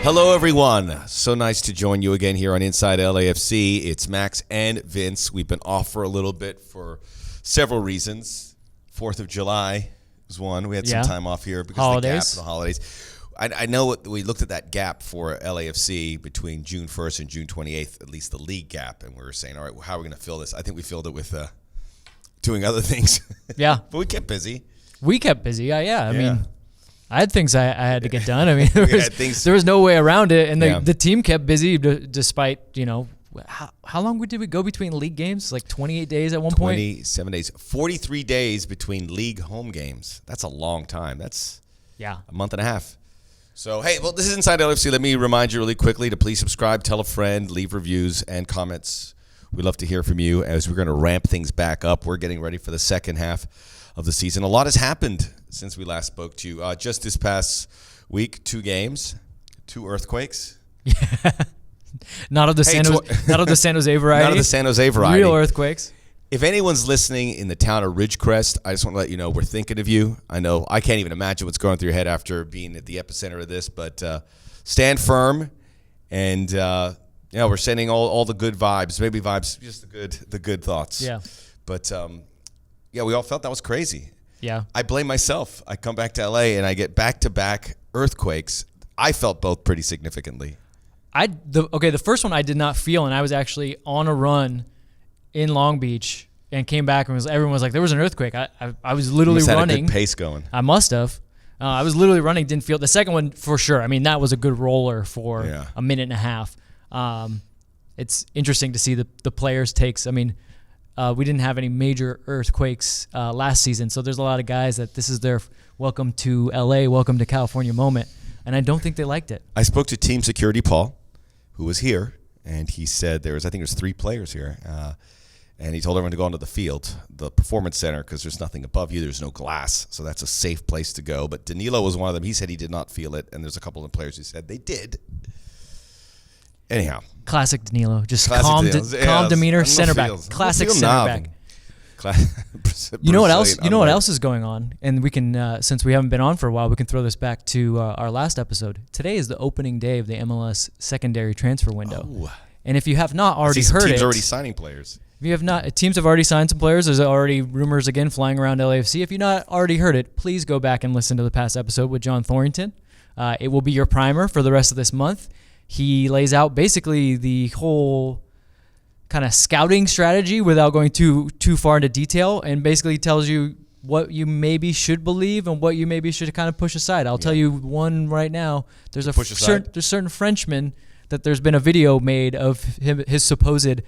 Hello, everyone. So nice to join you again here on Inside LAFC. It's Max and Vince. We've been off for a little bit for several reasons. 4th of July was one. We had some time off here because of the gap of the holidays. I know we looked at that gap for LAFC between June 1st and June 28th, at least the league gap, and we were saying, all right, well, how are we going to fill this? I think we filled it with doing other things. Yeah. But we kept busy. I mean, I had things I had to get done. I mean, there was no way around it, and the team kept busy despite, how long did we go between league games? Like 28 days at one point? 27 days. 43 days between league home games. That's a long time. That's a month and a half. So, hey, well, this is Inside LFC. Let me remind you really quickly to please subscribe, tell a friend, leave reviews and comments. We'd love to hear from you as we're going to ramp things back up. We're getting ready for the second half of the season. A lot has happened since we last spoke to you. Just this past week, 2 games, 2 earthquakes. Yeah. Not of the San Jose variety. Not of the San Jose variety. Real earthquakes. If anyone's listening in the town of Ridgecrest, I just want to let you know we're thinking of you. I know I can't even imagine what's going through your head after being at the epicenter of this, but stand firm, and we're sending all the good vibes, maybe vibes, just the good thoughts. Yeah. But we all felt that was crazy. Yeah. I blame myself. I come back to LA and I get back-to-back earthquakes. I felt both pretty significantly. The first one I did not feel, and I was actually on a run in Long Beach and came back and everyone was like, there was an earthquake. I was literally running. Had a good pace going. I must have. I was literally running, didn't feel it. The second one for sure. I mean, that was a good roller for a minute and a half. It's interesting to see the players' takes. I mean, we didn't have any major earthquakes last season, so there's a lot of guys that this is their welcome to LA, welcome to California moment, and I don't think they liked it. I spoke to team security Paul, who was here, and he said there was 3 players here, and he told everyone to go onto the field, the performance center, because there's nothing above you, there's no glass, so that's a safe place to go. But Danilo was one of them. He said he did not feel it, and there's a couple of players who said they did. Anyhow. Classic Danilo. Just calm demeanor, center back. Classic center back. You know what else? You know what else is going on? And we can, since we haven't been on for a while, we can throw this back to our last episode. Today is the opening day of the MLS secondary transfer window. Oh. And if you have not already heard it, teams already signing players. If you have not, teams have already signed some players. There's already rumors again flying around LAFC. If you've not already heard it, please go back and listen to the past episode with John Thorrington. It will be your primer for the rest of this month. He lays out basically the whole kind of scouting strategy without going too far into detail, and basically tells you what you maybe should believe and what you maybe should kind of push aside. I'll tell you one right now. There's certain Frenchman that there's been a video made of his supposed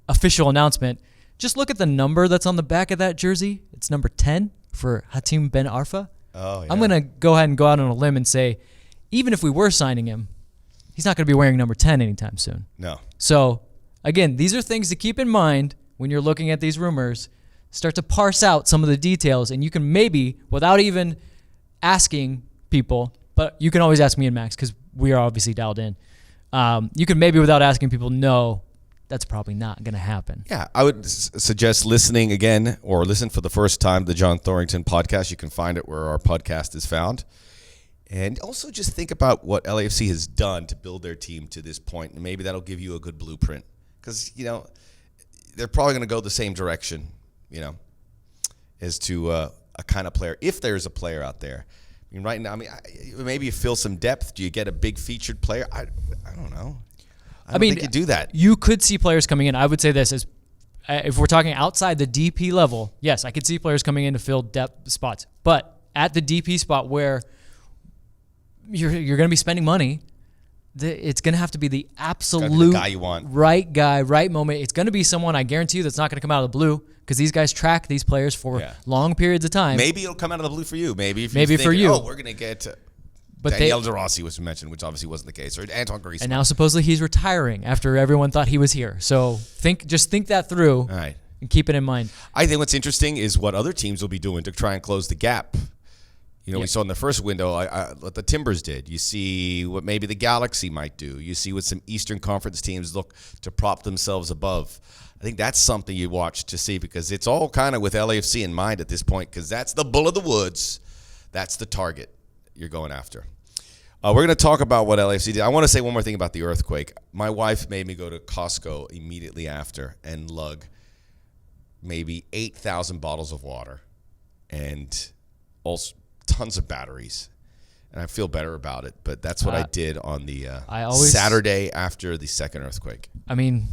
official announcement. Just look at the number that's on the back of that jersey. It's number 10 for Hatim Ben Arfa. Oh, yeah. I'm going to go ahead and go out on a limb and say, even if we were signing him, he's not going to be wearing number 10 anytime soon. No. So, again, these are things to keep in mind when you're looking at these rumors. Start to parse out some of the details, and you can maybe, without even asking people, but you can always ask me and Max because we are obviously dialed in. You can maybe, without asking people, know that's probably not going to happen. Yeah, I would suggest listening again or listen for the first time to the John Thorrington podcast. You can find it where our podcast is found. And also just think about what LAFC has done to build their team to this point, and maybe that'll give you a good blueprint. Because, they're probably going to go the same direction, as to a kind of player, if there's a player out there. I mean, right now, maybe you fill some depth. Do you get a big featured player? I don't know. I don't think you do that. You could see players coming in. I would say this is, if we're talking outside the DP level, yes, I could see players coming in to fill depth spots. But at the DP spot where you're going to be spending money, it's going to have to be the absolute guy you want. Right guy, right moment. It's going to be someone, I guarantee you, that's not going to come out of the blue, because these guys track these players for long periods of time. Maybe it'll come out of the blue for you. Maybe for you. Oh, we're going to get Daniel De Rossi was mentioned, which obviously wasn't the case, or Anton Griezmann. And now supposedly he's retiring after everyone thought he was here. So just think that through. All right. And keep it in mind. I think what's interesting is what other teams will be doing to try and close the gap. We saw in the first window what the Timbers did. You see what maybe the Galaxy might do. You see what some Eastern Conference teams look to prop themselves above. I think that's something you watch to see, because it's all kind of with LAFC in mind at this point, because that's the bull of the woods. That's the target you're going after. We're going to talk about what LAFC did. I want to say one more thing about the earthquake. My wife made me go to Costco immediately after and lug maybe 8,000 bottles of water and also tons of batteries. And I feel better about it. But that's what I did on the Saturday after the second earthquake. I mean,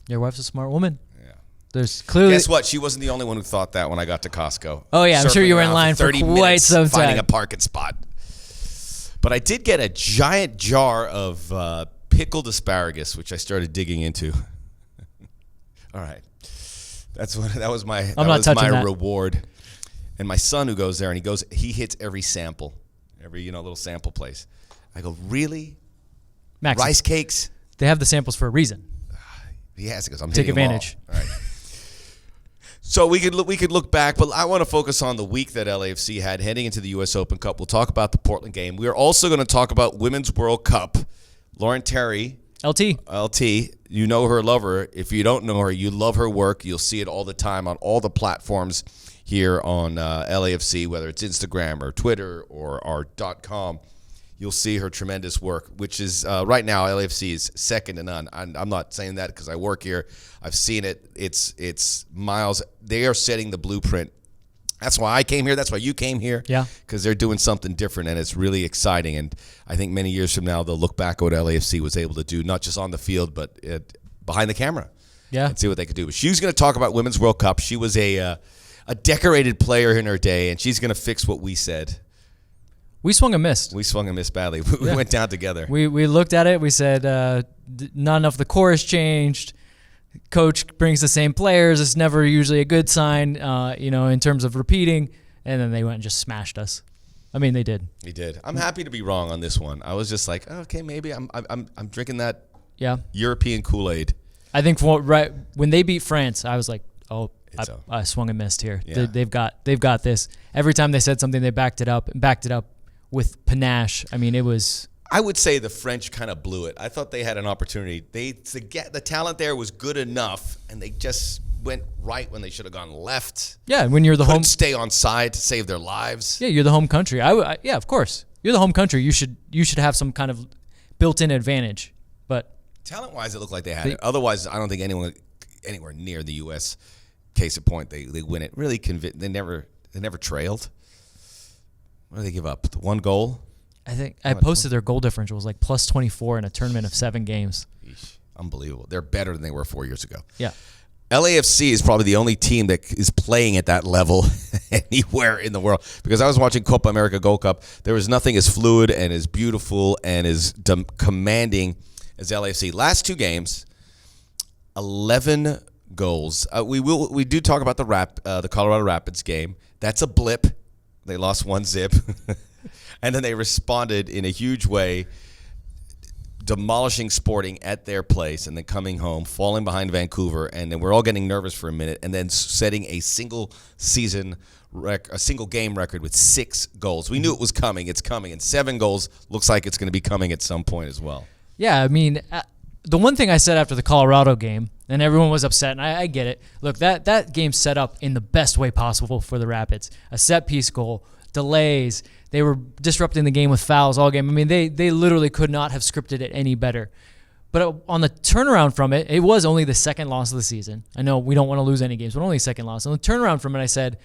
your wife's a smart woman. Yeah. There's clearly. Guess what? She wasn't the only one who thought that when I got to Costco. Oh, yeah. I'm sure you were in Circling line around for 30 quite minutes some time. finding a parking spot. But I did get a giant jar of pickled asparagus, which I started digging into. All right. That was my reward. And my son who goes there, and he hits every sample, every little sample place. I go, really? Max, rice cakes? They have the samples for a reason. Yes, because I'm Take hitting advantage. Them all. All right. So we could look back, but I want to focus on the week that LAFC had heading into the U.S. Open Cup. We'll talk about the Portland game. We are also going to talk about Women's World Cup. Lauren Terry, LT, you know her, love her. If you don't know her, you love her work. You'll see it all the time on all the platforms here on LAFC, whether it's Instagram or Twitter or our .com. You'll see her tremendous work, which is right now LAFC is second to none. I'm not saying that because I work here. I've seen it. It's miles. They are setting the blueprint. That's why I came here. That's why you came here. Yeah. Because they're doing something different, and it's really exciting. And I think many years from now, they'll look back at what LAFC was able to do, not just on the field, but behind the camera. Yeah. And see what they could do. But she's going to talk about Women's World Cup. She was a decorated player in her day, and she's going to fix what we said. We swung and missed. We swung and missed badly. We went down together. We looked at it. We said, not enough of the core has changed. Coach brings the same players. It's never usually a good sign, in terms of repeating. And then they went and just smashed us. I mean, they did. They did. I'm happy to be wrong on this one. I was just like, okay, maybe I'm drinking that European Kool-Aid. I think when they beat France, I was like, oh, I swung and missed here. Yeah. They've got this. Every time they said something, they backed it up with panache. I mean, it was. I would say the French kind of blew it. I thought they had an opportunity. The talent there was good enough, and they just went right when they should have gone left. Yeah, when you're the Couldn't home. stay on side to save their lives. Yeah, you're the home country. Yeah, of course. You're the home country. You should have some kind of built-in advantage. But talent-wise, it looked like they had it. Otherwise, I don't think anyone anywhere near the U.S. Case in point, they win it. Really, they never trailed. What did they give up? The one goal? I think I posted their goal differential was like plus 24 in a tournament of 7 games. Eesh, unbelievable. They're better than they were 4 years ago. Yeah. LAFC is probably the only team that is playing at that level anywhere in the world. Because I was watching Copa America Gold Cup. There was nothing as fluid and as beautiful and as commanding as LAFC. Last 2 games, 11 goals. We do talk about the Colorado Rapids game. That's a blip. They lost 1-0. And then they responded in a huge way, demolishing Sporting at their place and then coming home, falling behind Vancouver, and then we're all getting nervous for a minute, and then setting a single game record with 6 goals. We knew it was coming. It's coming. And 7 goals looks like it's going to be coming at some point as well. Yeah, I mean, the one thing I said after the Colorado game, and everyone was upset, and I get it. Look, that game set up in the best way possible for the Rapids. A set-piece goal, delays. They were disrupting the game with fouls all game. I mean, they literally could not have scripted it any better. But on the turnaround from it, it was only the second loss of the season. I know we don't want to lose any games, but only second loss. On the turnaround from it, I said,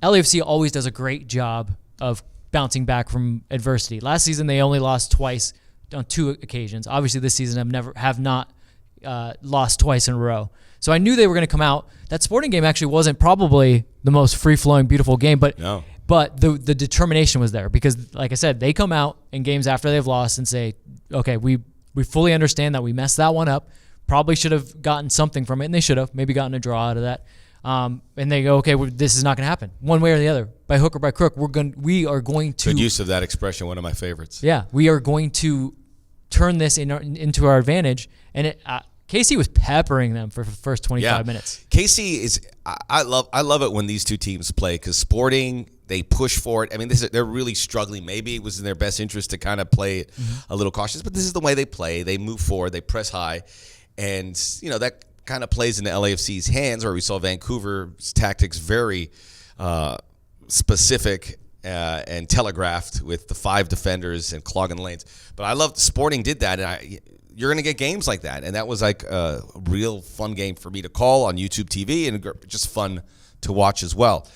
LAFC always does a great job of bouncing back from adversity. Last season, they only lost twice on 2 occasions. Obviously, this season have not lost twice in a row. So I knew they were going to come out. That Sporting game actually wasn't probably the most free-flowing, beautiful game, but no. But the determination was there because, like I said, they come out in games after they've lost and say, okay, we fully understand that we messed that one up. Probably should have gotten something from it, and they should have. Maybe gotten a draw out of that. And they go, okay, this is not going to happen. One way or the other. By hook or by crook, we are going to... Good use of that expression, one of my favorites. Yeah, we are going to turn this into our advantage. And Casey was peppering them for the first 25 minutes. Casey is... I love it when these two teams play because Sporting... They push for it. I mean, they're really struggling. Maybe it was in their best interest to kind of play it a little cautious, but this is the way they play. They move forward. They press high. And, that kind of plays into LAFC's hands, where we saw Vancouver's tactics very specific and telegraphed with the 5 defenders and clogging lanes. But I love Sporting did that, and you're going to get games like that. And that was like a real fun game for me to call on YouTube TV and just fun to watch as well.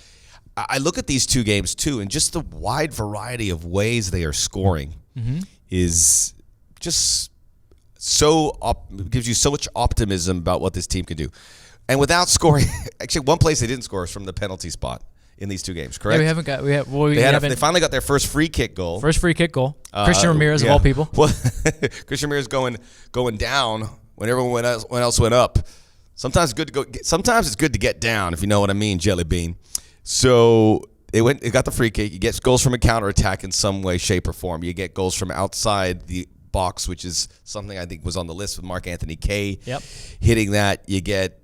I look at these 2 games too, and just the wide variety of ways they are scoring is just gives you so much optimism about what this team can do. And without scoring, actually one place they didn't score is from the penalty spot in these 2 games, correct? Yeah, they finally got their first free kick goal. Christian Ramirez of all people. Well, Christian Ramirez going down when everyone else went up. Sometimes it's good to get down, if you know what I mean, Jelly Bean. So it got the free kick. You get goals from a counterattack in some way, shape, or form. You get goals from outside the box, which is something I think was on the list with Mark Anthony Kaye. Yep. Hitting that, you get.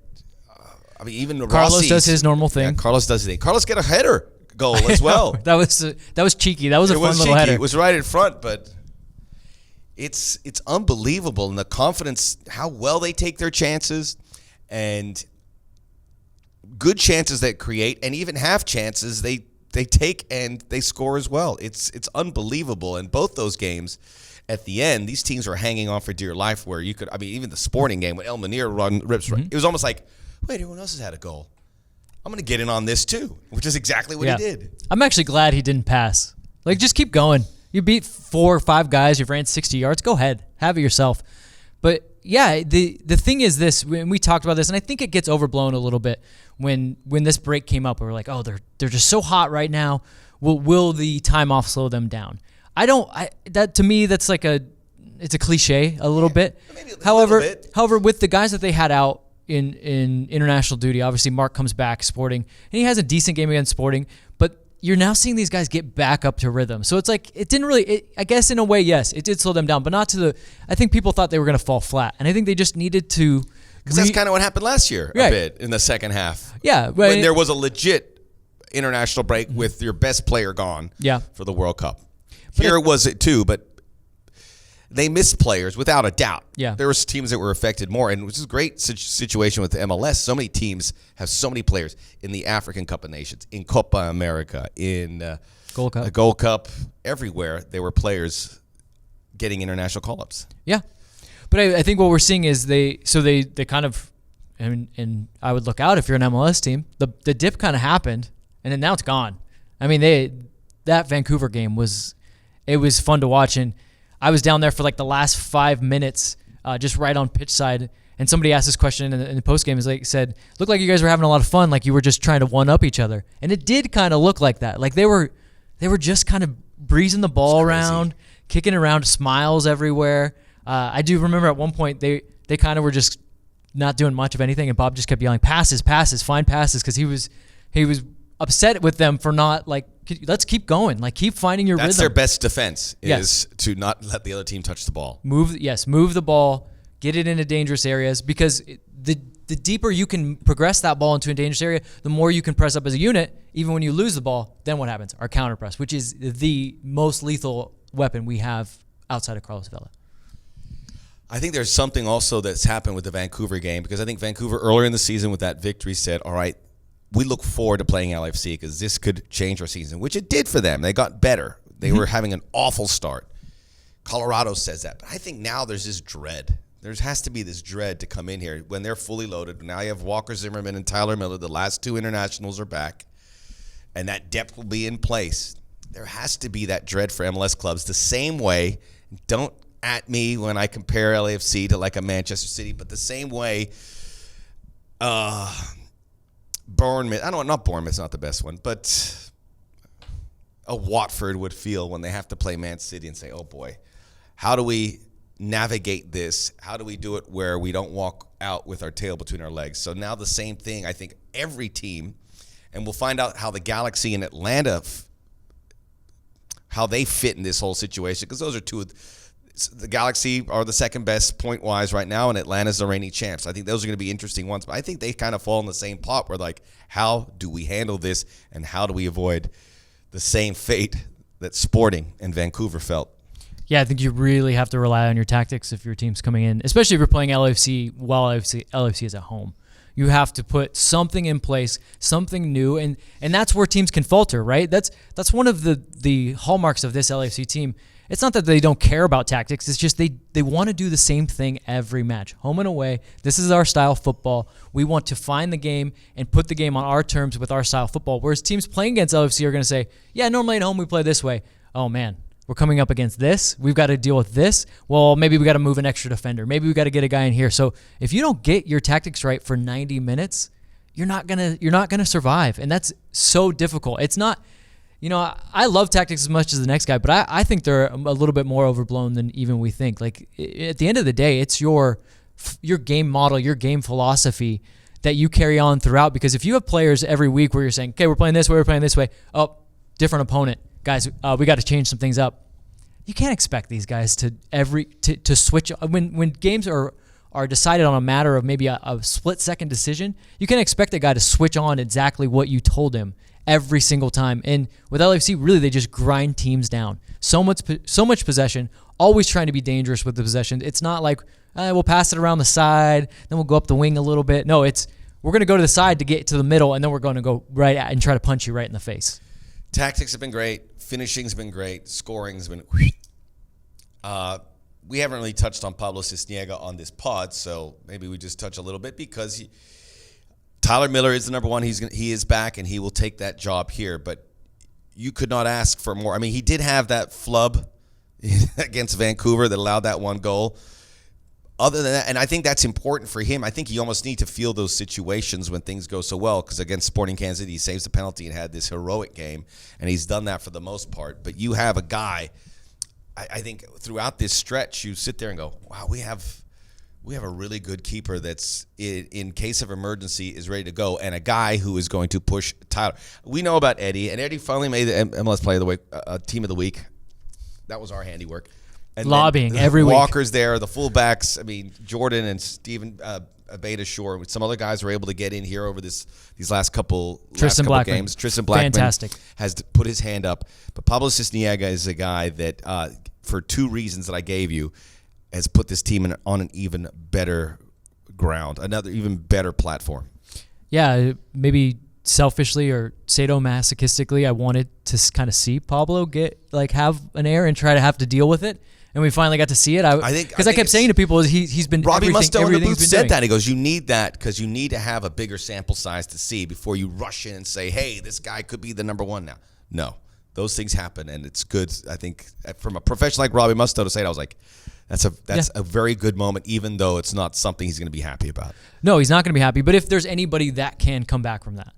Even Carlos Rossi's, does his normal thing. Yeah, Carlos does his thing. Carlos get a header goal as well. That was cheeky. That was a fun little header. It was right in front, but it's unbelievable, and the confidence, how well they take their chances, and good chances that create, and even half chances they take and they score as well. It's unbelievable. And both those games, at the end, these teams were hanging on for dear life. Where you could, even the Sporting game when El Munir rips, it was almost like, wait, everyone else has had a goal. I'm going to get in on this too, which is exactly what he did. I'm actually glad he didn't pass. Like, just keep going. You beat 4 or 5 guys. You've ran 60 yards. Go ahead. Have it yourself. But, yeah, the thing is this, when we talked about this, and I think it gets overblown a little bit when this break came up. We're like, oh, they're just so hot right now. Will the time off slow them down? That to me, that's like it's a cliche a little bit. However, with the guys that they had out in international duty, obviously Mark comes back Sporting, and he has a decent game against Sporting, but you're now seeing these guys get back up to rhythm. So it's like, it didn't really, I guess in a way, yes, it did slow them down, but not to I think people thought they were going to fall flat. And I think they just needed to. Because that's kind of what happened last year a bit in the second half. Yeah. Right. When there was a legit international break with your best player gone for the World Cup. Here was it too, but they missed players without a doubt. Yeah. There were teams that were affected more, and which is a great situation with the MLS. So many teams have so many players in the African Cup of Nations, in Copa America, in Gold Cup, everywhere. There were players getting international call-ups. Yeah. But I think what we're seeing is they kind of, and I would look out if you're an MLS team, the dip kind of happened, and then now it's gone. I mean, that Vancouver game was fun to watch, and I was down there for like the last 5 minutes, just right on pitch side, and somebody asked this question in the post game. Said, "Looked like you guys were having a lot of fun, like you were just trying to one up each other," and it did kind of look like that. Like they were just kind of breezing the ball around, kicking around, smiles everywhere. I do remember at one point they kind of were just not doing much of anything, and Bob just kept yelling, "Passes, passes, find passes," because he was upset with them for not, like, let's keep going, like keep finding your rhythm. That's their best defense is to not let the other team touch the ball. Move the ball, get it into dangerous areas, because the deeper you can progress that ball into a dangerous area, the more you can press up as a unit. Even when you lose the ball, then what happens? Our counter press, which is the most lethal weapon we have outside of Carlos Vela. I think there's something also that's happened with the Vancouver game, because I think Vancouver earlier in the season with that victory said, all right, we look forward to playing LAFC because this could change our season, which it did for them. They got better. They were having an awful start. Colorado says that. But I think now there's this dread. There has to be this dread to come in here when they're fully loaded. Now you have Walker Zimmerman and Tyler Miller. The last 2 internationals are back, and that depth will be in place. There has to be that dread for MLS clubs the same way. Don't at me when I compare LAFC to like a Manchester City, but the same way Bournemouth, not Bournemouth's not the best one, but a Watford would feel when they have to play Man City and say, oh boy, how do we navigate this? How do we do it where we don't walk out with our tail between our legs? So now the same thing, I think every team, and we'll find out how the Galaxy in Atlanta, how they fit in this whole situation, because those are two of the Galaxy are the second best point-wise right now, and Atlanta's the reigning champs. I think those are going to be interesting ones. But I think they kind of fall in the same pot where, like, how do we handle this, and how do we avoid the same fate that Sporting and Vancouver felt? Yeah, I think you really have to rely on your tactics if your team's coming in, especially if you're playing LAFC while LAFC is at home. You have to put something in place, something new, and that's where teams can falter, right? That's one of the hallmarks of this LAFC team. It's not that they don't care about tactics. It's just they want to do the same thing every match, home and away. This is our style of football. We want to find the game and put the game on our terms with our style of football. Whereas teams playing against LAFC are going to say, yeah, normally at home we play this way. Oh, man, we're coming up against this. We've got to deal with this. Well, maybe we got to move an extra defender. Maybe we got to get a guy in here. So if you don't get your tactics right for 90 minutes, you're not gonna survive, and that's so difficult. It's not. I love tactics as much as the next guy, but I think they're a little bit more overblown than even we think. Like, at the end of the day, it's your game model, your game philosophy that you carry on throughout. Because if you have players every week where you're saying, okay, we're playing this way, we're playing this way, oh, different opponent. Guys, we got to change some things up. You can't expect these guys to switch. When games are decided on a matter of maybe a split-second decision, you can't expect a guy to switch on exactly what you told him every single time. And with LAFC, really, they just grind teams down. So much possession, always trying to be dangerous with the possession. It's not like we'll pass it around the side, then we'll go up the wing a little bit. No, it's we're going to go to the side to get to the middle, and then we're going to go right at and try to punch you right in the face. Tactics have been great. Finishing's been great. Scoring's been... we haven't really touched on Pablo Sisniega on this pod, so maybe we just touch a little bit because Tyler Miller is the number one. He is back, and he will take that job here. But you could not ask for more. I mean, he did have that flub against Vancouver that allowed that one goal. Other than that, and I think that's important for him. I think you almost need to feel those situations when things go so well, because against Sporting Kansas City, he saves the penalty and had this heroic game, and he's done that for the most part. But you have a guy, I think throughout this stretch, you sit there and go, wow, we have a really good keeper that's, in case of emergency, is ready to go, and a guy who is going to push Tyler. We know about Eddie, and Eddie finally made the MLS Player of the Week, Team of the Week. That was our handiwork. And lobbying every week. Walker's there, the fullbacks. I mean, Jordan and Steven Abeda-Shore, with some other guys were able to get in here over these last couple games. Tristan Blackman fantastic, has put his hand up. But Pablo Sisniega is a guy that, for two reasons that I gave you, has put this team on an even better ground, another even better platform. Yeah, maybe selfishly or sadomasochistically, I wanted to kind of see Pablo have an air and try to have to deal with it. And we finally got to see it. I think because I kept saying to people, he's been Robbie Mustoe in the booth said that. He goes, you need that because you need to have a bigger sample size to see before you rush in and say, hey, this guy could be the number one now. No, those things happen, and it's good. I think from a professional like Robbie Mustoe to say it, I was like, that's a very good moment, even though it's not something he's going to be happy about. No, he's not going to be happy. But if there's anybody that can come back from that,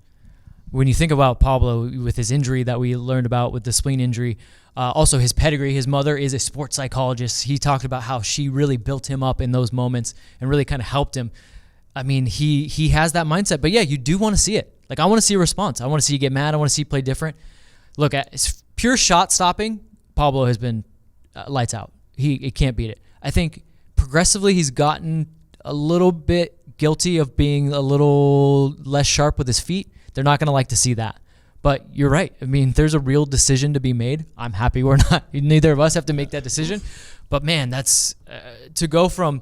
when you think about Pablo with his injury that we learned about with the spleen injury, also his pedigree, his mother is a sports psychologist. He talked about how she really built him up in those moments and really kind of helped him. I mean, he has that mindset. But yeah, you do want to see it. Like, I want to see a response. I want to see you get mad. I want to see you play different. Look, at pure shot stopping, Pablo has been lights out. He can't beat it. I think progressively he's gotten a little bit guilty of being a little less sharp with his feet. They're not going to like to see that. But you're right. I mean, there's a real decision to be made. I'm happy we're not. Neither of us have to make that decision. But man, that's to go from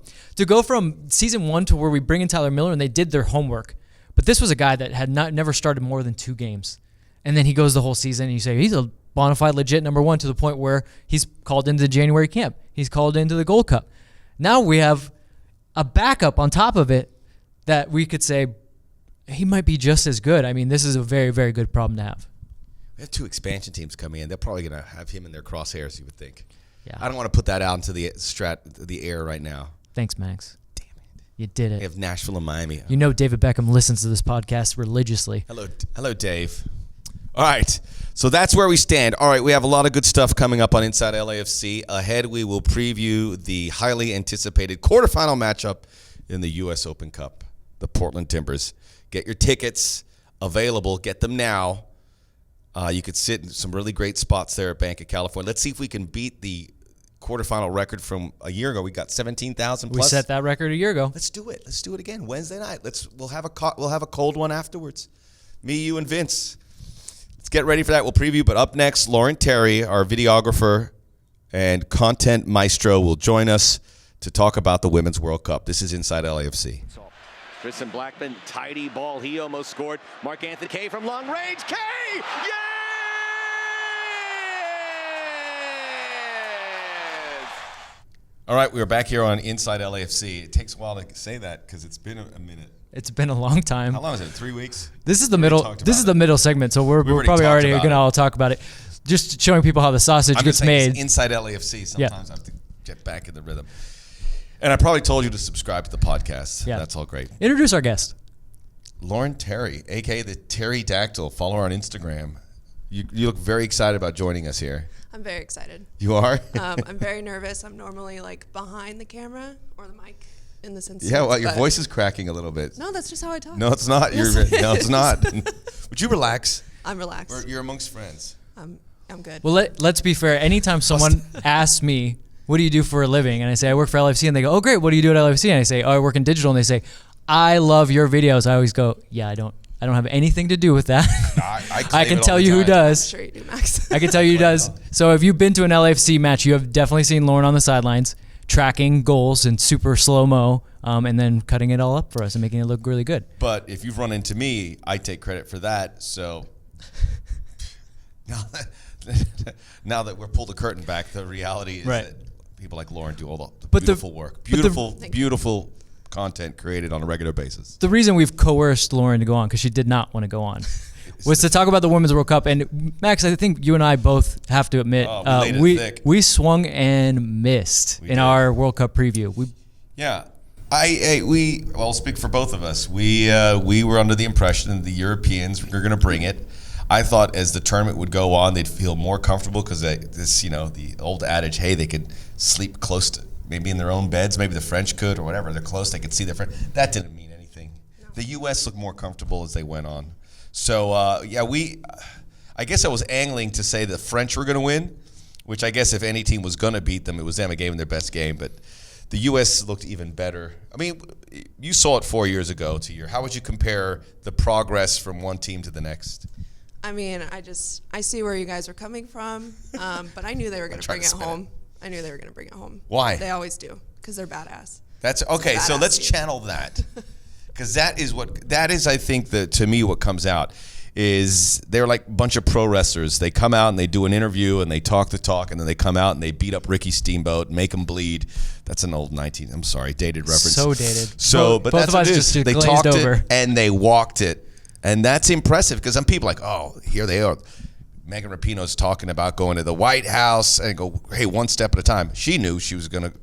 season one to where we bring in Tyler Miller and they did their homework. But this was a guy that had never started more than 2 games, and then he goes the whole season. And you say he's a bona fide legit number one to the point where he's called into the January camp. He's called into the Gold Cup. Now we have a backup on top of it that we could say, he might be just as good. I mean, this is a very, very good problem to have. We have 2 expansion teams coming in. They're probably going to have him in their crosshairs, you would think. Yeah. I don't want to put that out into the air right now. Thanks, Max. Damn it. You did it. We have Nashville and Miami. You know David Beckham listens to this podcast religiously. Hello, Dave. All right. So that's where we stand. All right, we have a lot of good stuff coming up on Inside LAFC. Ahead, we will preview the highly anticipated quarterfinal matchup in the U.S. Open Cup, the Portland Timbers. Get your tickets available. Get them now. You could sit in some really great spots there at Bank of California. Let's see if we can beat the quarterfinal record from a year ago. We got 17,000 plus. We set that record a year ago. Let's do it. Let's do it again Wednesday night. We'll have a cold one afterwards. Me, you, and Vince. Let's get ready for that. We'll preview. But up next, Lauren Terry, our videographer and content maestro, will join us to talk about the Women's World Cup. This is Inside LAFC. Tristan Blackman, tidy ball. He almost scored. Mark Anthony K from long range. K! Yes! All right, we are back here on Inside LAFC. It takes a while to say that because it's been a minute. It's been a long time. How long is it? 3 weeks? This is the middle. This is the middle segment, so we're probably already going to all talk about it. Just showing people how the sausage gets made. Inside LAFC. Sometimes I have to get back in the rhythm. And I probably told you to subscribe to the podcast. Yeah. That's all great. Introduce our guest. Lauren Terry, a.k.a. the Terry Dactyl. Follow her on Instagram. You look very excited about joining us here. I'm very excited. You are? I'm very nervous. I'm normally like behind the camera or the mic in this instance. Yeah, well, your voice is cracking a little bit. No, that's just how I talk. No, it's not. Yes, No, it's not. Would you relax? I'm relaxed. You're amongst friends. I'm good. Well, let's be fair. Anytime someone asks me, what do you do for a living? And I say, I work for LAFC. And they go, oh, great. What do you do at LAFC? And I say, oh, I work in digital. And they say, I love your videos. I always go, yeah, I don't have anything to do with that. I can tell you who does. I'm sure you do, Max. I can tell you who does. So if you've been to an LAFC match, you have definitely seen Lauren on the sidelines tracking goals in super slow-mo and then cutting it all up for us and making it look really good. But if you've run into me, I take credit for that. So now that we're pulled the curtain back, the reality is that people like Lauren do all the beautiful work. Beautiful content created on a regular basis. The reason we've coerced Lauren to go on, because she did not want to go on, was to talk about the Women's World Cup. And Max, I think you and I both have to admit, we swung and missed in our World Cup preview. I'll speak for both of us. We were under the impression that the Europeans were going to bring it. I thought as the tournament would go on, they'd feel more comfortable because the old adage, hey, they could sleep close to, maybe in their own beds, maybe the French could or whatever. They're close, they could see their friend. That didn't mean anything. No. The U.S. looked more comfortable as they went on. So, I guess I was angling to say the French were going to win, which I guess if any team was going to beat them, it was them. It gave them their best game. But the U.S. looked even better. I mean, you saw it 4 years ago to your. How would you compare the progress from one team to the next? I mean, I see where you guys are coming from, but I knew they were going to bring it home. I knew they were going to bring it home. Why? They always do, because they're badass. That's okay. So let's channel that, because that is I think to me what comes out is they're like a bunch of pro wrestlers. They come out and they do an interview and they talk the talk, and then they come out and they beat up Ricky Steamboat, make him bleed. That's an old dated reference. So dated. So, but both that's of us what it just is. They glazed talked over. it and they walked it, and that's impressive because some people are like, oh, here they are. Megan Rapinoe's talking about going to the White House and go, hey, one step at a time. She knew she was going to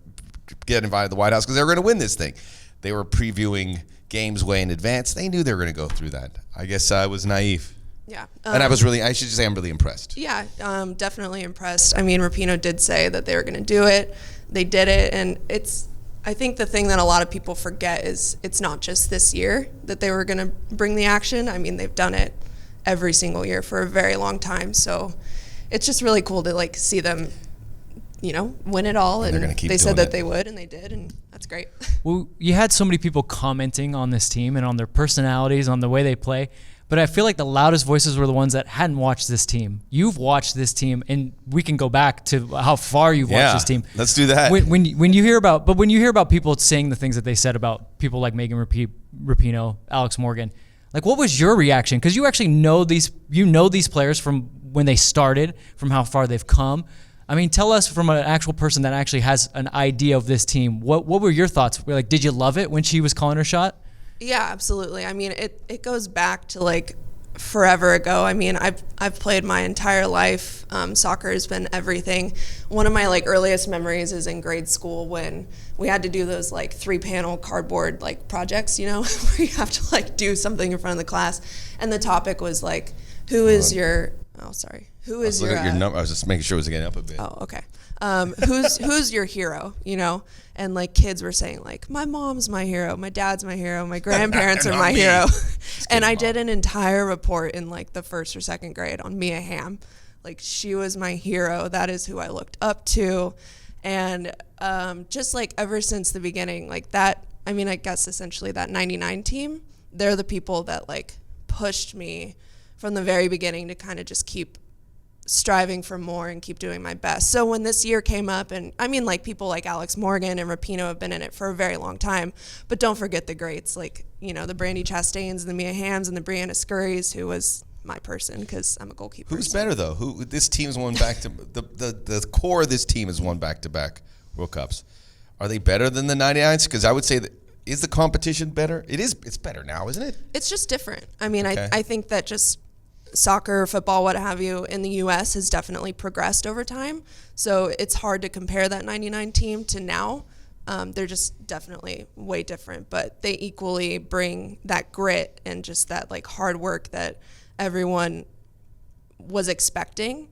get invited to the White House because they were going to win this thing. They were previewing games way in advance. They knew they were going to go through that. I guess I was naive. Yeah. And I should just say I'm really impressed. Yeah, definitely impressed. I mean, Rapinoe did say that they were going to do it. They did it. And I think the thing that a lot of people forget is it's not just this year that they were going to bring the action. I mean, they've done it every single year for a very long time. So it's just really cool to see them, win it all. And they said that they would, and they did, and that's great. Well, you had so many people commenting on this team and on their personalities, on the way they play. But I feel like the loudest voices were the ones that hadn't watched this team. You've watched this team, and we can go back to how far you've watched this team. Let's do that. When you hear about people saying the things that they said about people like Megan Rapinoe, Alex Morgan, what was your reaction? Because you actually know these players from when they started, from how far they've come. I mean, tell us from an actual person that actually has an idea of this team. What were your thoughts? Did you love it when she was calling her shot? Yeah, absolutely. I mean, it goes back to forever ago. I mean, I've played my entire life. Soccer has been everything. One of my earliest memories is in grade school when we had to do those 3-panel cardboard projects, where you have to do something in front of the class, and the topic was who is your number? I was just making sure it was getting up a bit. Oh, okay. Who's your hero? And kids were saying my mom's my hero, my dad's my hero, my grandparents are my hero. And I did an entire report in the first or second grade on Mia Hamm. She was my hero. That is who I looked up to. And just ever since the beginning, that, I mean, I guess essentially that 99 team, they're the people that pushed me from the very beginning to kind of just keep striving for more and keep doing my best. So when this year came up, and I mean, like, people like Alex Morgan and Rapinoe have been in it for a very long time, but don't forget the greats, like, you know, the Brandy Chastains and the Mia Hamms and the Brianna Scurrys, who was my person because I'm a goalkeeper. Who's better though? Who this team's won back to the core of this team has won back-to-back World Cups. Are they better than the 99s? Because I would say that is the competition better? It is. It's better now, isn't it? It's just different. I mean, Okay. I think that just soccer, football, what have you, in the U.S. has definitely progressed over time. So it's hard to compare that 99 team to now. They're just definitely way different, but they equally bring that grit and just that like hard work that everyone was expecting.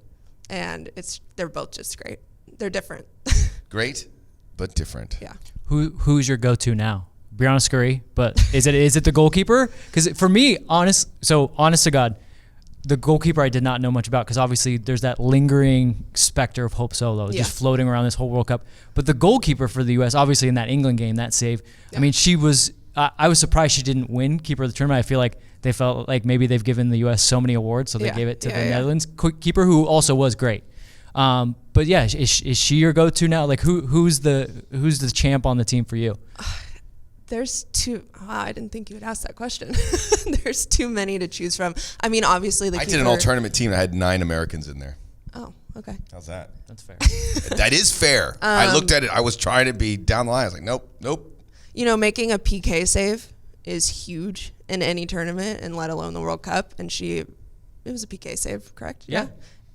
And they're both just great. They're different. Great, but different. Yeah. Who's your go-to now? Brianna Scurry, but is it the goalkeeper? Because for me, honest to God, the goalkeeper I did not know much about because obviously there's that lingering specter of Hope Solo just floating around this whole World Cup. But the goalkeeper for the U.S., obviously in that England game, that save, I mean, she was I was surprised she didn't win keeper of the tournament. I feel like they felt like maybe they've given the U.S. so many awards, so they gave it to the Netherlands keeper, who also was great. But yeah, is she your go-to now? Like who's the champ on the team for you? There's two. Wow, I didn't think you would ask that question. There's too many to choose from. I mean, obviously the I keeper. did an all-tournament team that had 9 Americans in there. Oh, okay. How's that? That's fair. That is fair. I looked at it. I was trying to be down the line. I was like, nope. You know, making a PK save is huge in any tournament, and let alone the World Cup. And it was a PK save, correct? Yeah.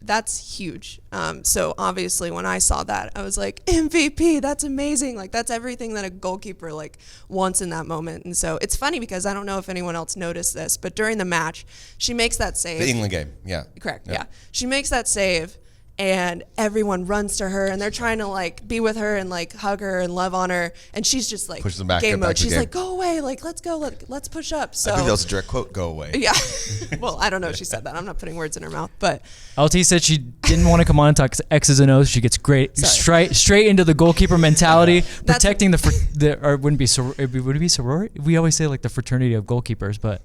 That's huge. So obviously when I saw that, I was like, MVP, that's amazing. Like, that's everything that a goalkeeper like wants in that moment. And so it's funny because I don't know if anyone else noticed this, but during the match, she makes that save. The England game, yeah. Correct, yeah. She makes that save, and everyone runs to her, and they're trying to like be with her and like hug her and love on her, and she's just like Pushes them back, game get back mode. to the She's game. like, go away, like let's go, let's push up. So I think that was a direct quote, go away. yeah. Well, I don't know if she said that. I'm not putting words in her mouth, but LT said she didn't want to come on and talk X's and O's. She gets straight into the goalkeeper mentality, protecting or would it be sorority? We always say like the fraternity of goalkeepers, but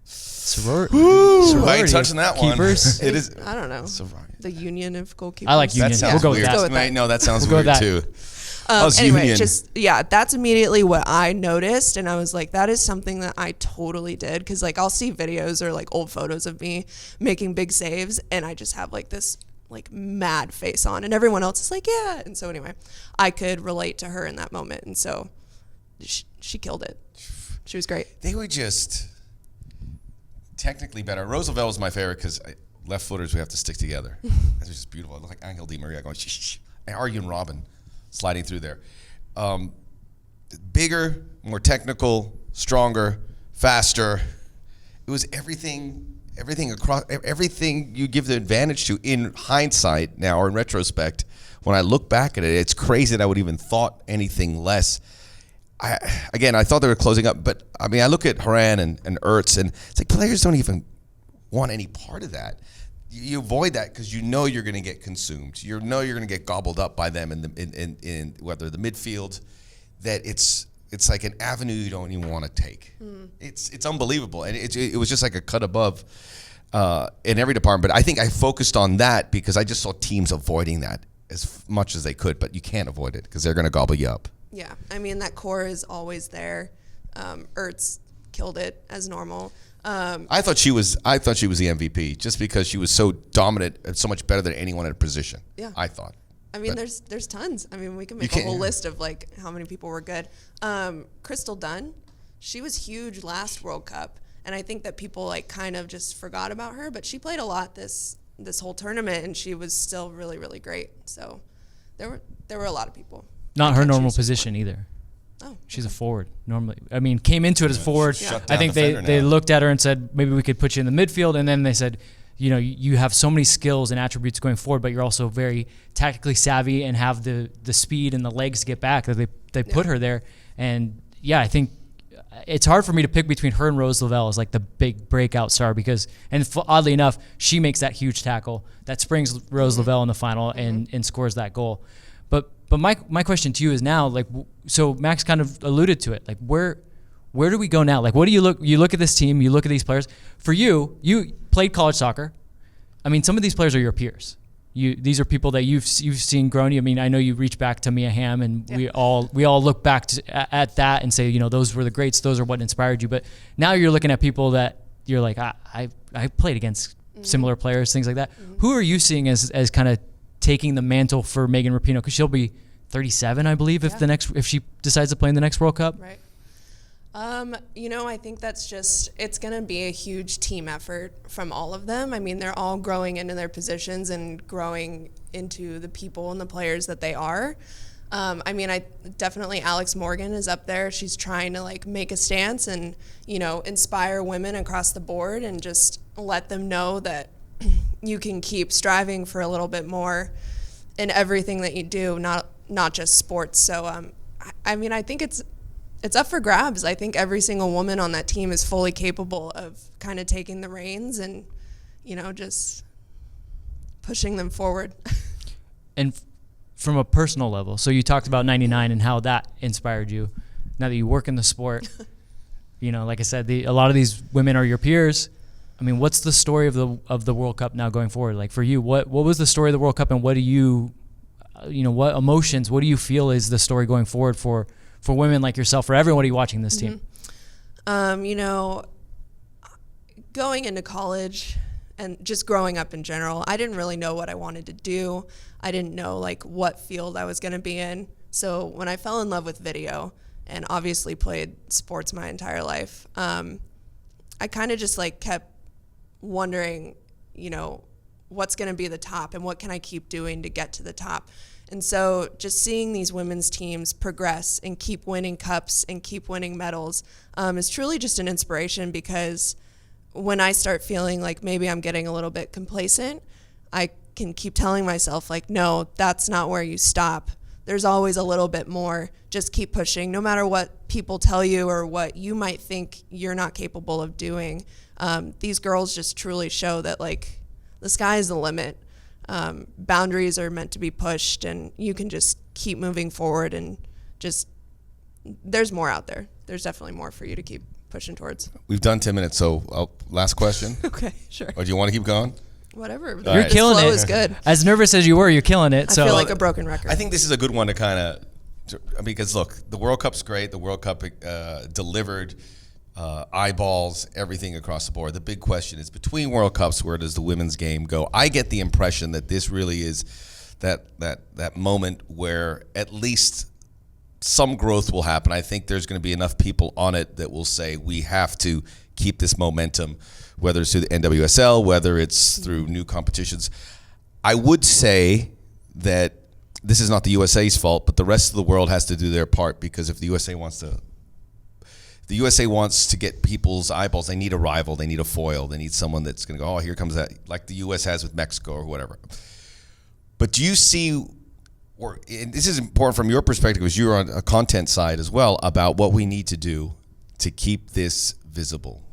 sorority. I ain't touching that keepers. one. It is. I don't know. Sorority. The union of goalkeepers. I like That union. sounds We'll go with weird. that. Go with that. Wait, no, that sounds We'll go weird with that. too. Anyway, that's immediately what I noticed, and I was like, that is something that I totally did, because like I'll see videos or like old photos of me making big saves, and I just have like this like mad face on, and everyone else is like, yeah. And so anyway, I could relate to her in that moment, and so she killed it. She was great. They were just technically better. Roosevelt was my favorite because left footers, we have to stick together. That was just beautiful. It looked like Angel Di Maria going, shh, and Arjen Robben sliding through there. Bigger, more technical, stronger, faster. It was everything you give the advantage to in hindsight now or in retrospect. When I look back at it, it's crazy that I would even thought anything less. I thought they were closing up, but I mean, I look at Haran and Ertz, and it's like players don't even want any part of that. You avoid that because you know you're going to get consumed. You know you're going to get gobbled up by them in whether the midfield. That it's like an avenue you don't even want to take. It's unbelievable, and it was just like a cut above in every department. But I think I focused on that because I just saw teams avoiding that as much as they could. But you can't avoid it because they're going to gobble you up. Yeah, I mean, that core is always there. Ertz killed it as normal. I thought she was the MVP just because she was so dominant and so much better than anyone in a position. Yeah, I thought. I mean, there's tons. I mean, we can make a whole list of like how many people were good. Crystal Dunn, she was huge last World Cup, and I think that people like kind of just forgot about her, but she played a lot this whole tournament, and she was still really, really great. So there were a lot of people. Not her normal position either. Oh, she's a forward normally. I mean, came into it as forward. I think defender they now. looked at her and said maybe we could put you in the midfield, and then they said, you know, you have so many skills and attributes going forward, but you're also very tactically savvy and have the speed and the legs to get back. That they put her there, and yeah, I think it's hard for me to pick between her and Rose Lavelle as like the big breakout star because, and oddly enough, she makes that huge tackle that springs Rose Lavelle in the final and scores that goal. But my question to you is now, like, so Max kind of alluded to it, like where do we go now? Like, what do you look at this team, you look at these players. For you played college soccer. I mean, some of these players are your peers. these are people that you've seen grown. I mean, I know you reach back to Mia Hamm, and we all look back at that and say, you know, those were the greats. Those are what inspired you. But now you're looking at people that you're like, I played against similar players, things like that. Who are you seeing as kind of taking the mantle for Megan Rapinoe? Because she'll be 37, I believe, if she decides to play in the next World Cup. Right. You know, I think it's going to be a huge team effort from all of them. I mean, they're all growing into their positions and growing into the people and the players that they are. I mean, definitely Alex Morgan is up there. She's trying to like make a stance and, you know, inspire women across the board and just let them know that you can keep striving for a little bit more in everything that you do, not just sports. So, I mean, I think it's up for grabs. I think every single woman on that team is fully capable of kind of taking the reins and, you know, just pushing them forward. And from a personal level, so you talked about 99 and how that inspired you. Now that you work in the sport, you know, like I said, a lot of these women are your peers. I mean, what's the story of the World Cup now going forward? Like for you, what was the story of the World Cup, and what do you what emotions, what do you feel is the story going forward for women like yourself, for everybody watching this team? You know, going into college and just growing up in general, I didn't really know what I wanted to do. I didn't know like what field I was going to be in. So when I fell in love with video and obviously played sports my entire life, I kind of just like kept wondering, you know, what's going to be the top and what can I keep doing to get to the top. And so just seeing these women's teams progress and keep winning cups and keep winning medals is truly just an inspiration, because when I start feeling like maybe I'm getting a little bit complacent, I can keep telling myself like, no, that's not where you stop. There's always a little bit more. Just keep pushing, no matter what people tell you or what you might think you're not capable of doing. These girls just truly show that like the sky is the limit. Boundaries are meant to be pushed, and you can just keep moving forward, and just there's more out there. There's definitely more for you to keep pushing towards. We've done 10 minutes, so last question. Okay, sure. Or do you want to keep going? Whatever. You're This killing flow it. is good. As nervous as you were, you're killing it. I So feel like a broken record. I think this is a good one to kind of, because look, the World Cup's great. The World Cup delivered eyeballs, everything across the board. The big question is, between World Cups, where does the women's game go? I get the impression that this really is that moment where at least some growth will happen. I think there's going to be enough people on it that will say we have to keep this momentum, whether it's through the NWSL, whether it's through new competitions. I would say that this is not the USA's fault, but the rest of the world has to do their part, because if the USA wants to get people's eyeballs, they need a rival, they need a foil, they need someone that's going to go, oh, here comes that, like the US has with Mexico or whatever. But do you see, and this is important from your perspective, because you're on a content side as well, about what we need to do to keep this visible?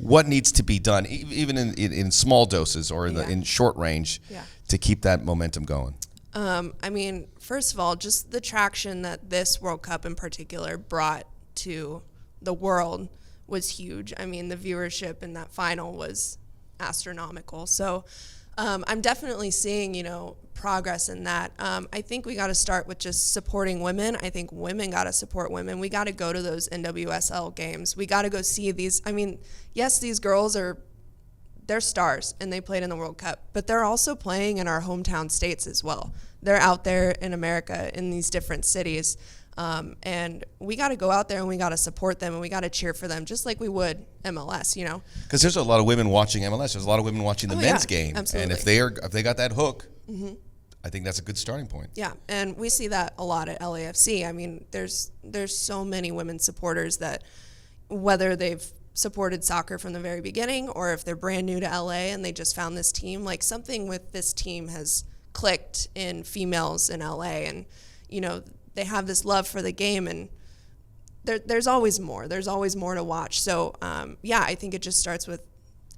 What needs to be done, even in small doses or in short range, to keep that momentum going? I mean, first of all, just the traction that this World Cup in particular brought to the world was huge. I mean, the viewership in that final was astronomical. So I'm definitely seeing, progress in that. I think we got to start with just supporting women. I think women got to support women. We got to go to those NWSL games. We got to go see these. I mean, yes, these girls they're stars and they played in the World Cup, but they're also playing in our hometown states as well. They're out there in America in these different cities. And we got to go out there and we got to support them and we got to cheer for them just like we would MLS, Because there's a lot of women watching MLS. There's a lot of women watching the men's game. Absolutely. And if they got that hook, I think that's a good starting point. Yeah, and we see that a lot at LAFC. I mean, there's so many women supporters that, whether they've supported soccer from the very beginning or if they're brand new to LA and they just found this team, like something with this team has clicked in females in LA, and they have this love for the game, and there's always more. There's always more to watch. So, I think it just starts with,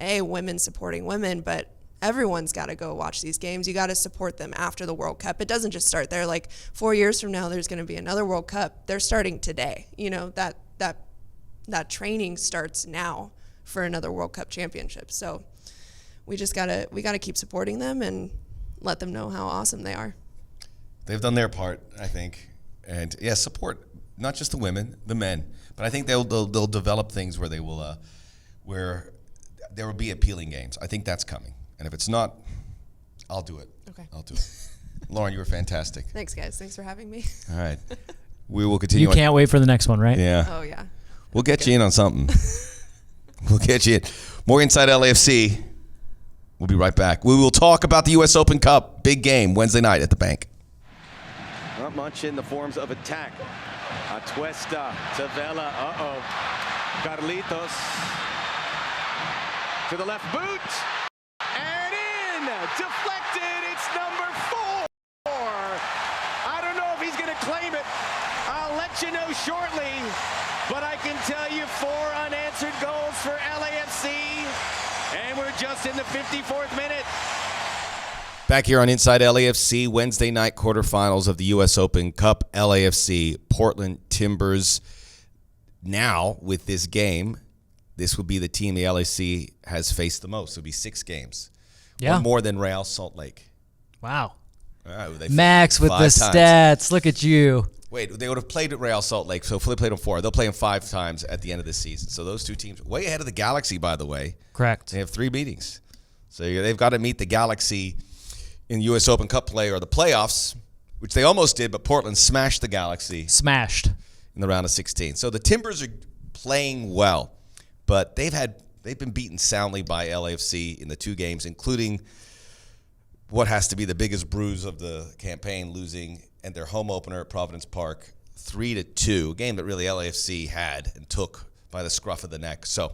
women supporting women, but everyone's got to go watch these games. You got to support them after the World Cup. It doesn't just start there. Like 4 years from now, there's going to be another World Cup. They're starting today. That training starts now for another World Cup championship. So we just we got to keep supporting them and let them know how awesome they are. They've done their part, I think. And, yeah, support not just the women, the men. But I think they'll develop things where they will where there will be appealing games. I think that's coming. And if it's not, I'll do it. Okay. I'll do it. Lauren, you were fantastic. Thanks, guys. Thanks for having me. All right. We will continue. You can't wait for the next one, right? Yeah. Oh, yeah. We'll get you in on something. We'll get you in. More Inside LAFC. We'll be right back. We will talk about the U.S. Open Cup. Big game Wednesday night at the Bank. Not much in the forms of attack. Atuesta to Vela. Carlitos to the left boot. And in. Deflected. It's number 4. I don't know if he's going to claim it. I'll let you know shortly. But I can tell you 4 unanswered goals for LAFC. And we're just in the 54th minute. Back here on Inside LAFC, Wednesday night quarterfinals of the U.S. Open Cup. LAFC, Portland Timbers. Now, with this game, this will be the team the LAFC has faced the most. It'll be 6 games. Yeah. One more than Real Salt Lake. Wow. They Max with the 5 times. stats. Look at you. Wait, they would have played at Real Salt Lake, so if they played them 4, they'll play them 5 times at the end of this season. So those 2 teams, way ahead of the Galaxy, by the way. Correct. They have 3 meetings. So they've got to meet the Galaxy in U.S. Open Cup play or the playoffs, which they almost did, but Portland smashed the Galaxy Smashed. in the round of 16. So the Timbers are playing well, but they've been beaten soundly by LAFC in the 2 games, including what has to be the biggest bruise of the campaign, losing at their home opener at Providence Park 3-2, a game that really LAFC had and took by the scruff of the neck. So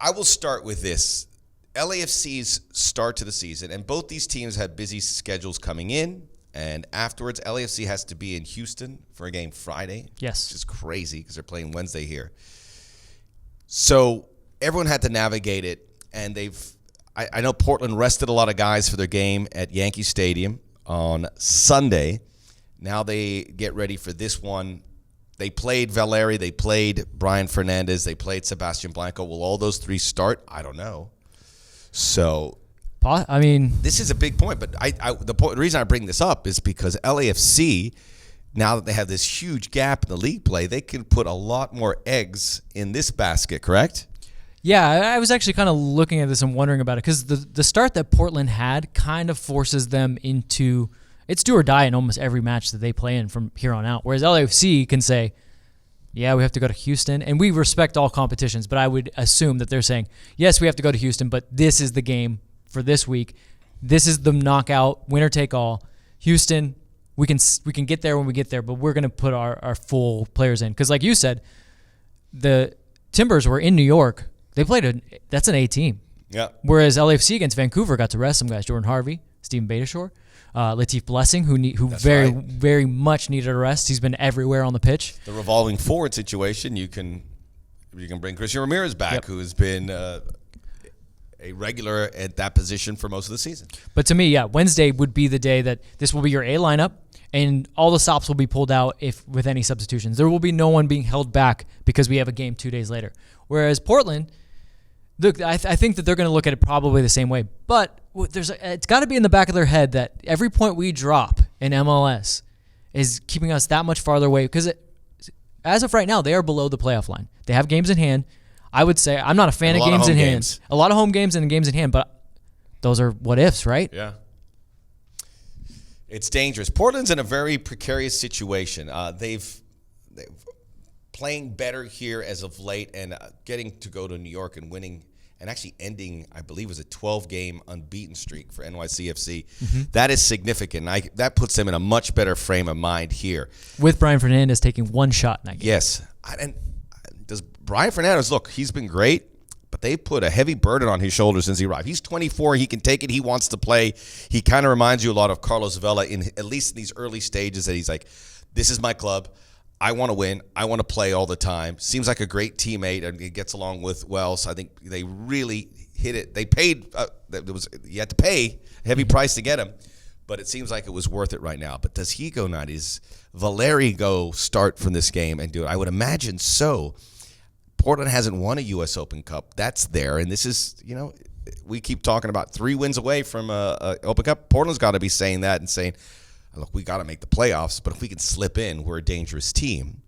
I will start with this. LAFC's start to the season, and both these teams had busy schedules coming in, and afterwards, LAFC has to be in Houston for a game Friday. Yes. Which is crazy because they're playing Wednesday here. So everyone had to navigate it, and I know Portland rested a lot of guys for their game at Yankee Stadium on Sunday. Now they get ready for this one. They played Valeri, they played Brian Fernandez, they played Sebastian Blanco. Will all those 3 start? I don't know. So, I mean, this is a big point, but the reason I bring this up is because LAFC, now that they have this huge gap in the league play, they can put a lot more eggs in this basket, correct? yeah, I was actually kind of looking at this and wondering about it because the start that Portland had kind of forces them into it's do or die in almost every match that they play in from here on out. Whereas LAFC can say, yeah, we have to go to Houston, and we respect all competitions, but I would assume that they're saying, yes, we have to go to Houston, but this is the game for this week. This is the knockout, winner take all. Houston, we can get there when we get there, but we're going to put our full players in. Because like you said, the Timbers were in New York. They played that's an A team. Yeah. Whereas LAFC against Vancouver got to rest some guys, Jordan Harvey, Stephen Betashore, Latif Blessing, who very much needed a rest. He's been everywhere on the pitch. The revolving forward situation, you can bring Christian Ramirez back, who has been a regular at that position for most of the season. But to me, yeah, Wednesday would be the day that this will be your A lineup, and all the stops will be pulled out with any substitutions. There will be no one being held back because we have a game 2 days later. Whereas Portland, look, I think that they're going to look at it probably the same way. But it's got to be in the back of their head that every point we drop in MLS is keeping us that much farther away. Because as of right now, they are below the playoff line. They have games in hand. I would say I'm not a fan of games in hand. A lot of home games and games in hand, but those are what ifs, right? Yeah. It's dangerous. Portland's in a very precarious situation. They've playing better here as of late and getting to go to New York and winning and actually ending, I believe, was a 12-game unbeaten streak for NYCFC. Mm-hmm. That is significant. That puts them in a much better frame of mind here. With Brian Fernandez taking one shot in that game. Yes. And does Brian Fernandez, look, he's been great, but they put a heavy burden on his shoulders since he arrived. He's 24. He can take it. He wants to play. He kind of reminds you a lot of Carlos Vela, at least in these early stages, that he's like, this is my club. I want to win. I want to play all the time. Seems like a great teammate, and he gets along with Wells. I think they really hit it. They paid. You had to pay a heavy price to get him, but it seems like it was worth it right now. But does he go now? Does Valeri go start from this game and do it? I would imagine so. Portland hasn't won a U.S. Open Cup. That's there, and this is, we keep talking about 3 wins away from a Open Cup. Portland's got to be saying that and saying, look, we got to make the playoffs, but if we can slip in, we're a dangerous team.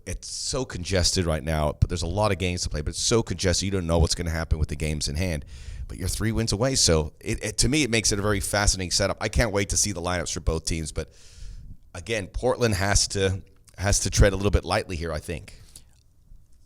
It's so congested right now, but there's a lot of games to play, but it's so congested you don't know what's going to happen with the games in hand. But you're 3 wins away, so to me it makes it a very fascinating setup. I can't wait to see the lineups for both teams, but again, Portland has to tread a little bit lightly here, I think.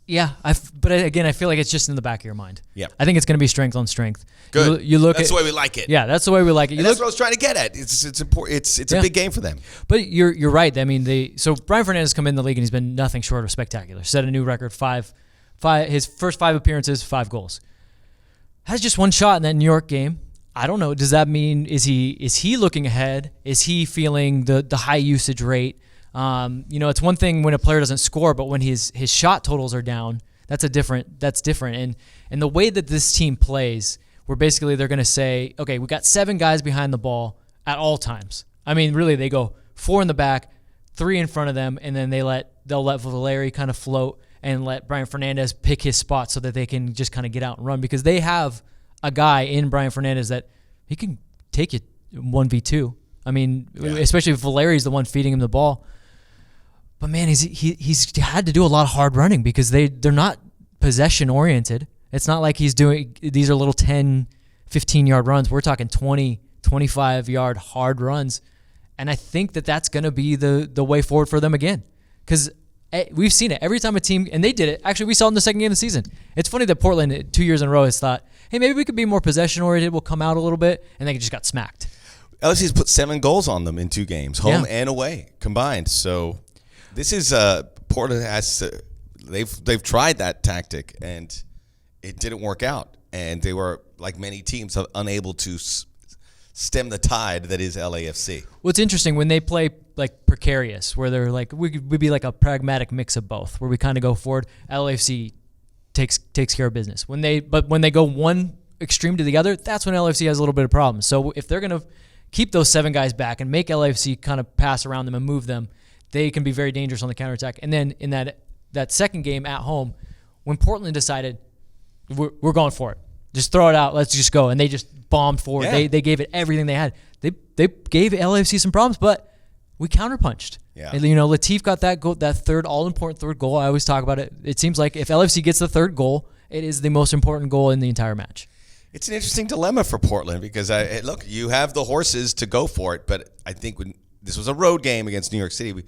Yeah, but again, I feel like it's just in the back of your mind. Yeah, I think it's going to be strength on strength. Good. You look. That's the way we like it. Yeah, that's the way we like it. That's what I was trying to get at. It's important. It's a big game for them. But you're right. I mean, so Brian Fernandez come in the league and he's been nothing short of spectacular. Set a new record. His first 5 appearances, 5 goals. Has just 1 shot in that New York game. I don't know. Does that mean is he looking ahead? Is he feeling the high usage rate? It's one thing when a player doesn't score, but when his shot totals are down, that's different. And the way that this team plays, where basically they're going to say, okay, we got 7 guys behind the ball at all times. I mean, really, they go 4 in the back, 3 in front of them, and then they'll let Valeri kind of float and let Brian Fernandez pick his spot so that they can just kind of get out and run, because they have a guy in Brian Fernandez that he can take you 1v2. I mean, especially if Valeri's the one feeding him the ball. But man, he's had to do a lot of hard running because they're not possession oriented. It's not like he's doing these are little 10, 15-yard runs. We're talking 20, 25-yard hard runs. And I think that's going to be the way forward for them again. Because we've seen it every time a team, and they did it. Actually, we saw it in the second game of the season. It's funny that Portland 2 years in a row has thought, hey, maybe we could be more possession oriented. We'll come out a little bit, and they just got smacked. LAFC's put 7 goals on them in 2 games, home and away combined. So this is Portland has they've tried that tactic and it didn't work out, and they were, like many teams, unable to stem the tide that is LAFC. Well, it's interesting when they play like precarious, where they're like we'd be like a pragmatic mix of both, where we kind of go forward. LAFC takes care of business. When they go one extreme to the other, that's when LAFC has a little bit of problems. So if they're gonna keep those 7 guys back and make LAFC kind of pass around them and move them, they can be very dangerous on the counterattack. And then in that second game at home, when Portland decided we're going for it, just throw it out, let's just go, and they just bombed forward. Yeah. They gave it everything they had. They gave LAFC some problems, but we counterpunched. Yeah. And, Latif got that goal, that third all-important third goal. I always talk about it. It seems like if LAFC gets the third goal, it is the most important goal in the entire match. It's an interesting dilemma for Portland because, look, you have the horses to go for it, but I think when this was a road game against New York City,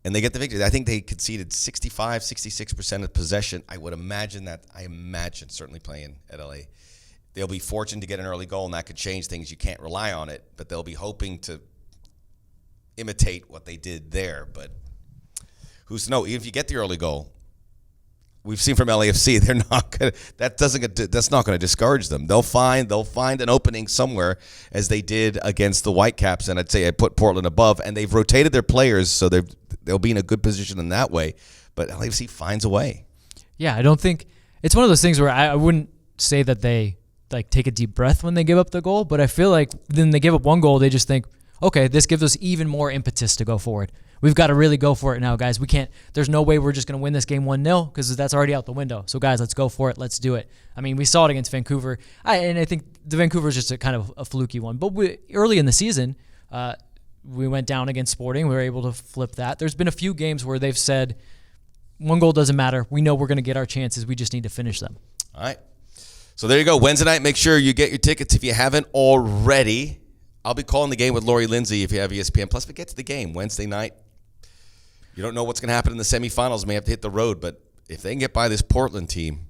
and they get the victory. I think they conceded 65, 66% of possession. I imagine certainly playing at LA, they'll be fortunate to get an early goal, and that could change things. You can't rely on it, but they'll be hoping to imitate what they did there. But who's to know? Even if you get the early goal, we've seen from LAFC, they're not gonna. That's not going to discourage them. They'll find an opening somewhere, as they did against the Whitecaps. And I'd say I put Portland above, and they've rotated their players, so they'll be in a good position in that way. But LAFC finds a way. Yeah, I don't think it's one of those things where I wouldn't say that they like take a deep breath when they give up the goal, but I feel like then they give up one goal, they just think, okay, this gives us even more impetus to go forward. We've got to really go for it now, guys. We can't. There's no way we're just going to win this game 1-0 because that's already out the window. So, guys, let's go for it. Let's do it. I mean, we saw it against Vancouver, and I think the Vancouver is just a kind of a fluky one. But early in the season, we went down against Sporting. We were able to flip that. There's been a few games where they've said, 1 goal doesn't matter. We know we're going to get our chances. We just need to finish them. All right. So there you go. Wednesday night, make sure you get your tickets if you haven't already. I'll be calling the game with Lori Lindsay if you have ESPN Plus. But get to the game Wednesday night. You don't know what's going to happen in the semifinals. May have to hit the road. But if they can get by this Portland team,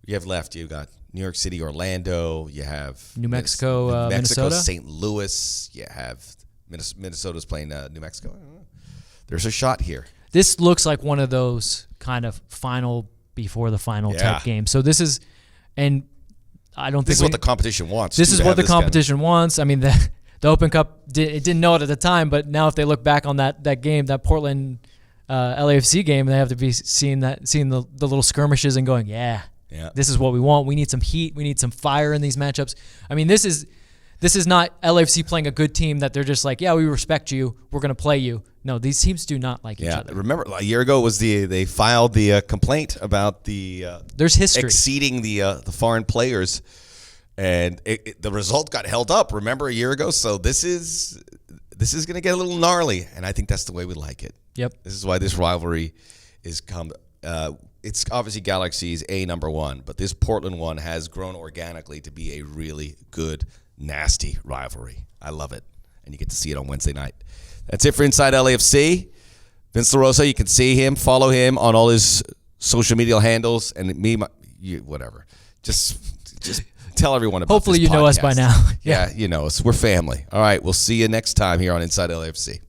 you have left. You've got New York City, Orlando. You have New Mexico, Minnesota, St. Louis. You have Minnesota's playing New Mexico. I don't know. There's a shot here. This looks like one of those kind of final before the final type games. So this is, and I don't think this is what the competition wants. This is what the competition wants. I mean, the Open Cup didn't know it at the time, but now if they look back on that game, that Portland LAFC game, they have to be seeing the little skirmishes and going, yeah, this is what we want. We need some heat. We need some fire in these matchups. I mean, this is not LAFC playing a good team that they're just like, yeah, we respect you. We're going to play you. No, these teams do not like each other. Remember, a year ago they filed the complaint about the there's history exceeding the foreign players And the result got held up, remember, a year ago? So this is going to get a little gnarly, and I think that's the way we like it. Yep. This is why this rivalry is come. It's obviously Galaxy's number one, but this Portland one has grown organically to be a really good, nasty rivalry. I love it, and you get to see it on Wednesday night. That's it for Inside LAFC. Vince LaRosa, you can see him, follow him on all his social media handles, and me, whatever. Just tell everyone about Hopefully this you know us podcast. by now. Yeah, you know us. We're family. All right, we'll see you next time here on Inside LAFC.